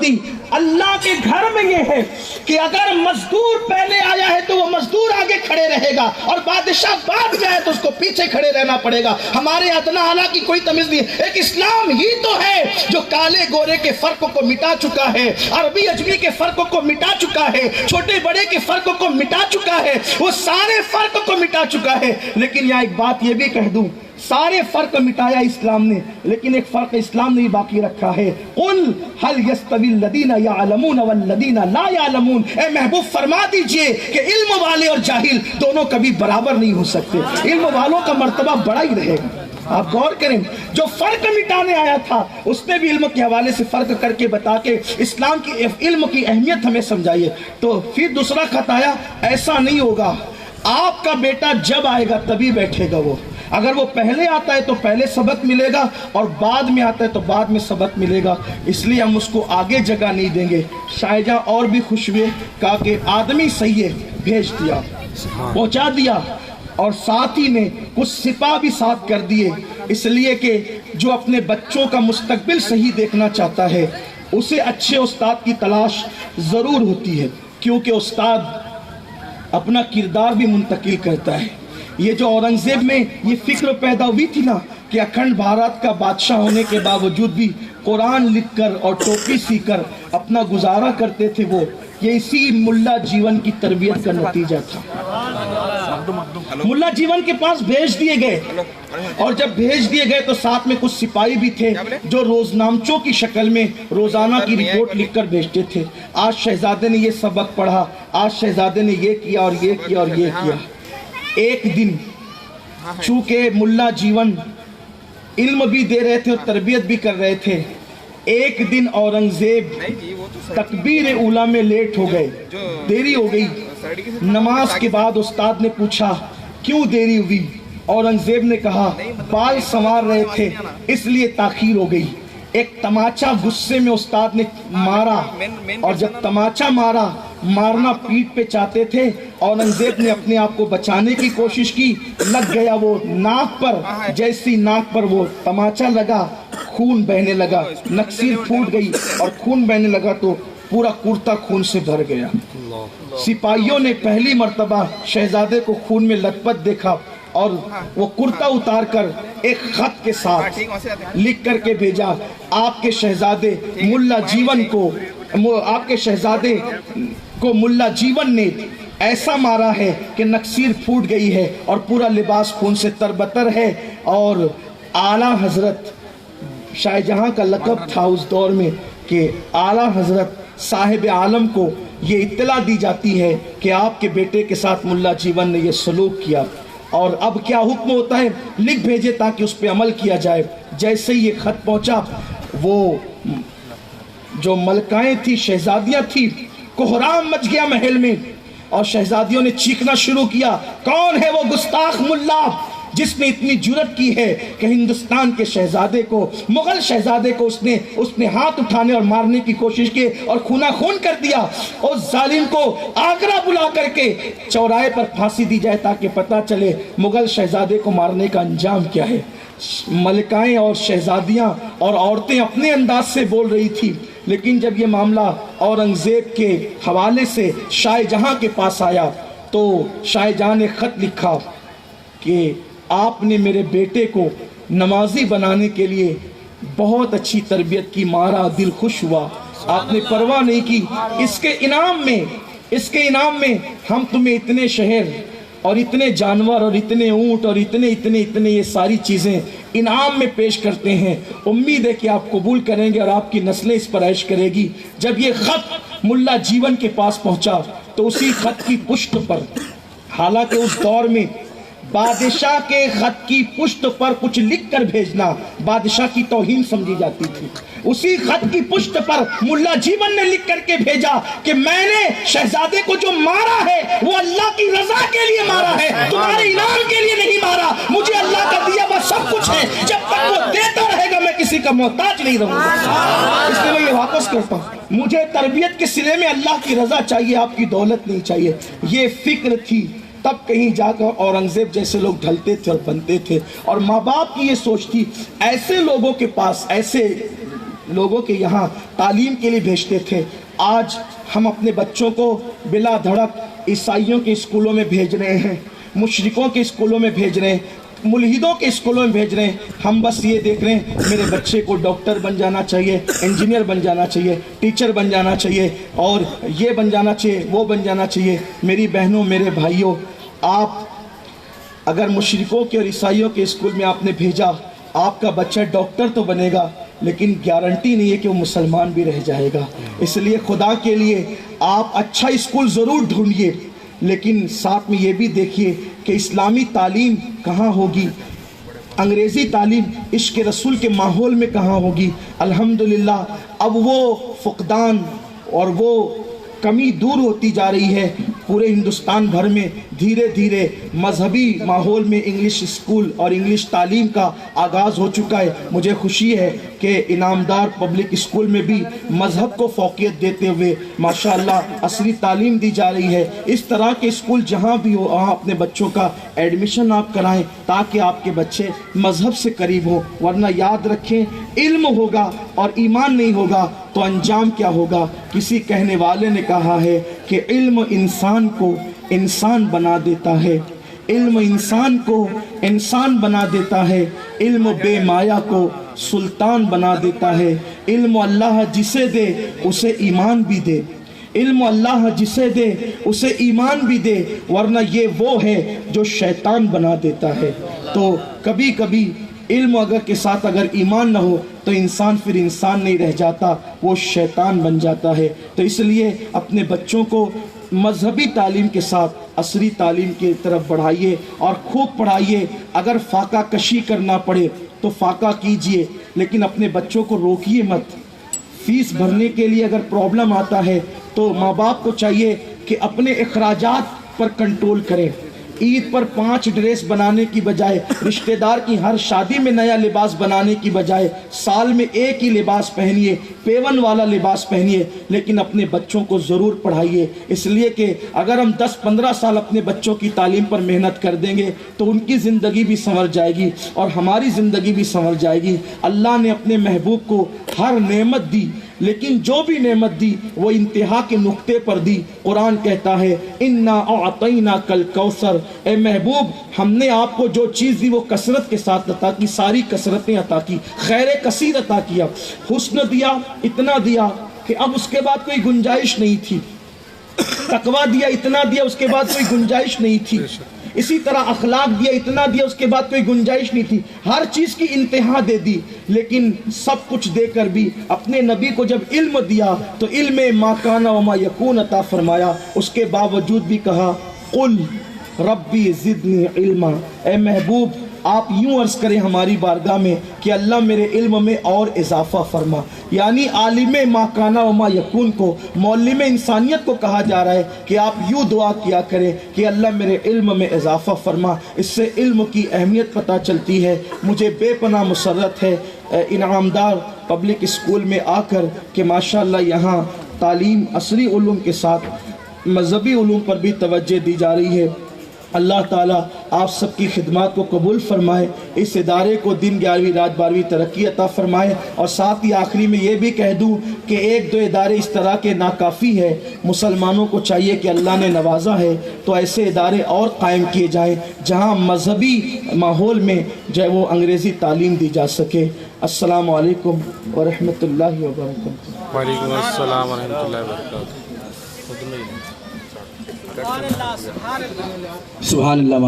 ہوتی. اللہ کے گھر میں یہ ہے کہ اگر مزدور پہلے آیا ہے تو وہ مزدور آگے کھڑے رہے گا, اور بادشاہ بعد میں آئے تو اس کو پیچھے کھڑے رہنا پڑے گا. ہمارے ادنا اعلیٰ کی کوئی تمیز نہیں. ایک اسلام ہی تو ہے جو کالے گورے کے فرق کو مٹا چکا ہے, عربی اجمی کے فرق کو مٹا چکا ہے, چھوٹے بڑے کے فرق کو مٹا چکا ہے, وہ سارے فرق کو مٹا چکا ہے. لیکن یہاں ایک بات یہ بھی کہہ دوں, سارے فرق مٹایا اسلام نے, لیکن ایک فرق اسلام نے باقی رکھا ہے. قل هل يستوي الذين يعلمون والذين لا يعلمون. اے محبوب فرما دیجئے کہ علم والے اور جاہل دونوں کبھی برابر نہیں ہو سکتے. علم والوں کا مرتبہ بڑا ہی رہے گا. آپ غور کریں, جو فرق مٹانے آیا تھا اس نے بھی علم کے حوالے سے فرق کر کے بتا کے اسلام کی علم کی اہمیت ہمیں سمجھائیے. تو پھر دوسرا خط آیا, ایسا نہیں ہوگا, آپ کا بیٹا جب آئے گا تبھی بیٹھے گا. وہ اگر وہ پہلے آتا ہے تو پہلے سبق ملے گا, اور بعد میں آتا ہے تو بعد میں سبق ملے گا. اس لیے ہم اس کو آگے جگہ نہیں دیں گے. شائجہ اور بھی خوش ہوئے, کہا کہ آدمی صحیح ہے, بھیج دیا, پہنچا دیا, اور ساتھ ہی میں کچھ سپاہ بھی ساتھ کر دیے. اس لیے کہ جو اپنے بچوں کا مستقبل صحیح دیکھنا چاہتا ہے اسے اچھے استاد کی تلاش ضرور ہوتی ہے, کیونکہ استاد اپنا کردار بھی منتقل کرتا ہے. یہ جو اورنگزیب میں یہ فکر پیدا ہوئی تھی نا کہ اکھنڈ بھارت کا بادشاہ ہونے کے باوجود بھی قرآن لکھ کر اور ٹوپی سی کر اپنا گزارا کرتے تھے, وہ یہ اسی ملا جیون کی تربیت کا نتیجہ تھا. ملا جیون کے پاس بھیج دیے گئے, اور جب بھیج دیے گئے تو ساتھ میں کچھ سپاہی بھی تھے جو روزنامچوں کی شکل میں روزانہ کی رپورٹ لکھ کر بھیجتے تھے. آج شہزادے نے یہ سبق پڑھا, آج شہزادے نے یہ کیا اور یہ کیا اور یہ کیا. ایک دن چونکہ ملا جیون علم بھی دے رہے تھے اور تربیت بھی کر رہے تھے, ایک دن اورنگزیب تکبیر اولیٰ میں لیٹ ہو گئے, دیری ہو گئی. نماز کے بعد استاد نے پوچھا کیوں دیری ہوئی؟ اورنگزیب نے کہا بال سنوار رہے تھے اس لیے تاخیر ہو گئی. ایک تماچا غصے میں استاد نے مارا, اور جب تماچا مارا, مارنا پیٹ پہ چاہتے تھے, اورنگزیب نے اپنے آپ کو بچانے کی کوشش کی, لگ گیا وہ ناک پر. جیسی ناک پر وہ تماچا لگا خون بہنے لگا, نکسیر پھوٹ گئی, اور خون بہنے لگا تو پورا کرتا خون سے بھر گیا. سپاہیوں نے پہلی مرتبہ شہزادے کو خون میں لت پت دیکھا, اور وہ کرتا اتار کر ایک خط کے ساتھ لکھ کر کے بھیجا, آپ کے شہزادے ملا جیون کو, آپ کے شہزادے کو ملا جیون نے ایسا مارا ہے کہ نکسیر پھوٹ گئی ہے اور پورا لباس خون سے تربتر ہے. اور اعلیٰ حضرت شاہ جہاں کا لقب تھا اس دور میں کہ اعلیٰ حضرت صاحب عالم کو یہ اطلاع دی جاتی ہے کہ آپ کے بیٹے کے ساتھ ملا جیون نے یہ سلوک کیا, اور اب کیا حکم ہوتا ہے, لکھ بھیجے تاکہ اس پہ عمل کیا جائے. جیسے ہی یہ خط پہنچا, وہ جو ملکائیں تھی, شہزادیاں تھی, کوہرام مچ گیا محل میں, اور شہزادیوں نے چیخنا شروع کیا کون ہے وہ گستاخ ملا جس نے اتنی جرت کی ہے کہ ہندوستان کے شہزادے کو, مغل شہزادے کو اس نے ہاتھ اٹھانے اور مارنے کی کوشش کی اور خونا خون کر دیا. اور ظالم کو آگرہ بلا کر کے چوراہے پر پھانسی دی جائے تاکہ پتہ چلے مغل شہزادے کو مارنے کا انجام کیا ہے. ملکائیں اور شہزادیاں اور عورتیں اپنے انداز سے بول رہی تھی, لیکن جب یہ معاملہ اورنگزیب کے حوالے سے شاہ جہاں کے پاس آیا تو شاہ جہاں نے خط لکھا کہ آپ نے میرے بیٹے کو نمازی بنانے کے لیے بہت اچھی تربیت کی, مارا, دل خوش ہوا, آپ نے پرواہ نہیں کی. اس کے انعام میں ہم تمہیں اتنے شہر اور اتنے جانور اور اتنے اونٹ اور اتنے یہ ساری چیزیں انعام میں پیش کرتے ہیں. امید ہے کہ آپ قبول کریں گے اور آپ کی نسلیں اس پر عیش کرے گی. جب یہ خط ملا جیون کے پاس پہنچا تو اسی خط کی پشت پر, حالانکہ اس دور میں بادشاہ کے خط کی پشت پر کچھ لکھ کر بھیجنا بادشاہ کی توہین سمجھی جاتی تھی, اسی خط کی پشت پر ملا جیون نے لکھ کر کے بھیجا کہ میں نے شہزادے کو جو مارا ہے وہ اللہ کی رضا کے لیے مارا ہے, تمہارے انعام کے لیے نہیں مارا. مجھے اللہ کا دیا وہ سب کچھ ہے, جب تک وہ دیتا رہے گا میں کسی کا محتاج نہیں رہوں گا. اس لیے میں یہ واپس کرتا ہوں, مجھے تربیت کے سلے میں اللہ کی رضا چاہیے, آپ کی دولت نہیں چاہیے. یہ فکر تھی. تب کہیں جا کر اورنگزیب جیسے لوگ ڈھلتے تھے اور بنتے تھے, اور ماں باپ کی یہ سوچ تھی ایسے لوگوں کے پاس, ایسے لوگوں کے یہاں تعلیم کے لیے بھیجتے تھے، آج ہم اپنے بچوں کو بلا دھڑک عیسائیوں کے اسکولوں میں بھیج رہے ہیں، مشرکوں کے اسکولوں میں بھیج رہے ہیں، ملحدوں کے اسکولوں میں بھیج رہے ہیں۔ ہم بس یہ دیکھ رہے ہیں میرے بچے کو ڈاکٹر بن جانا چاہیے، انجینئر بن جانا چاہیے، ٹیچر بن جانا چاہیے، اور یہ بن جانا چاہیے، وہ بن جانا چاہیے۔ میری بہنوں، میرے بھائیوں، آپ اگر مشرکوں کے اور عیسائیوں کے اسکول میں آپ نے بھیجا، آپ کا بچہ ڈاکٹر تو بنے گا لیکن گارنٹی نہیں ہے کہ وہ مسلمان بھی رہ جائے گا۔ اس لیے خدا کے لیے آپ اچھا اسکول ضرور ڈھونڈیے، لیکن ساتھ میں یہ بھی دیکھیے کہ اسلامی تعلیم کہاں ہوگی، انگریزی تعلیم عشق رسول کے ماحول میں کہاں ہوگی۔ الحمدللہ اب وہ فقدان اور وہ کمی دور ہوتی جا رہی ہے۔ پورے ہندوستان بھر میں دھیرے دھیرے مذہبی ماحول میں انگلش اسکول اور انگلش تعلیم کا آغاز ہو چکا ہے۔ مجھے خوشی ہے کہ انعامدار پبلک اسکول میں بھی مذہب کو فوقیت دیتے ہوئے ماشاءاللہ عصری تعلیم دی جا رہی ہے۔ اس طرح کے اسکول جہاں بھی ہو وہاں اپنے بچوں کا ایڈمیشن آپ کرائیں تاکہ آپ کے بچے مذہب سے قریب ہوں، ورنہ یاد رکھیں علم ہوگا اور ایمان نہیں ہوگا تو انجام کیا ہوگا۔ کسی کہنے والے نے کہا ہے کہ علم انسان کو انسان بنا دیتا ہے، علم انسان کو انسان بنا دیتا ہے، علم بے مایا کو سلطان بنا دیتا ہے۔ علم اللہ جسے دے اسے ایمان بھی دے، علم اللہ جسے دے اسے ایمان بھی دے، ورنہ یہ وہ ہے جو شیطان بنا دیتا ہے۔ تو کبھی کبھی علم کے ساتھ اگر ایمان نہ ہو تو انسان پھر انسان نہیں رہ جاتا، وہ شیطان بن جاتا ہے۔ تو اس لیے اپنے بچوں کو مذہبی تعلیم کے ساتھ عصری تعلیم کی طرف بڑھائیے اور خوب پڑھائیے۔ اگر فاقہ کشی کرنا پڑے تو فاقہ کیجئے، لیکن اپنے بچوں کو روکیے مت۔ فیس بھرنے کے لیے اگر پرابلم آتا ہے تو ماں باپ کو چاہیے کہ اپنے اخراجات پر کنٹرول کریں۔ عید پر 5 ڈریس بنانے کی بجائے، رشتہ دار کی ہر شادی میں نیا لباس بنانے کی بجائے سال میں ایک ہی لباس پہنیے، پیون والا لباس پہنیے، لیکن اپنے بچوں کو ضرور پڑھائیے۔ اس لیے کہ اگر ہم 10-15 سال اپنے بچوں کی تعلیم پر محنت کر دیں گے تو ان کی زندگی بھی سنور جائے گی اور ہماری زندگی بھی سنور جائے گی۔ اللہ نے اپنے محبوب کو ہر نعمت دی، لیکن جو بھی نعمت دی وہ انتہا کے نقطے پر دی۔ قرآن کہتا ہے اِنَّا أَعْطَيْنَاكَ الْكَوْثَرَ، اے محبوب ہم نے آپ کو جو چیز دی وہ کثرت کے ساتھ عطا کی، ساری کثرتیں عطا کی، خیر کثیر عطا کیا، حسن دیا، اتنا دیا کہ اب اس کے بعد کوئی گنجائش نہیں تھی، تقویٰ دیا، اتنا دیا اس کے بعد کوئی گنجائش نہیں تھی، اسی طرح اخلاق دیا، اتنا دیا اس کے بعد کوئی گنجائش نہیں تھی، ہر چیز کی انتہا دے دی۔ لیکن سب کچھ دے کر بھی اپنے نبی کو جب علم دیا تو علم ما کان و ما یکون عطا فرمایا، اس کے باوجود بھی کہا قل ربی زدنی علما، اے محبوب آپ یوں عرض کریں ہماری بارگاہ میں کہ اللہ میرے علم میں اور اضافہ فرما۔ یعنی عالم ما کانا و ما یکون کو، معلم انسانیت کو کہا جا رہا ہے کہ آپ یوں دعا کیا کریں کہ اللہ میرے علم میں اضافہ فرما۔ اس سے علم کی اہمیت پتہ چلتی ہے۔ مجھے بے پناہ مسرت ہے انعامدار پبلک اسکول میں آ کر کہ ماشاءاللہ یہاں تعلیم عصری علوم کے ساتھ مذہبی علوم پر بھی توجہ دی جا رہی ہے۔ اللہ تعالیٰ آپ سب کی خدمات کو قبول فرمائے، اس ادارے کو دن 11ویں رات 12ویں ترقی عطا فرمائے، اور ساتھ ہی آخری میں یہ بھی کہہ دوں کہ 1-2 ادارے اس طرح کے ناکافی ہے، مسلمانوں کو چاہیے کہ اللہ نے نوازا ہے تو ایسے ادارے اور قائم کیے جائیں جہاں مذہبی ماحول میں جو ہے وہ انگریزی تعلیم دی جا سکے۔ السلام علیکم ورحمۃ اللہ وبرکاتہ۔ وعلیکم السلام ورحمۃ اللہ وبرکاتہ۔ سبحان اللہ۔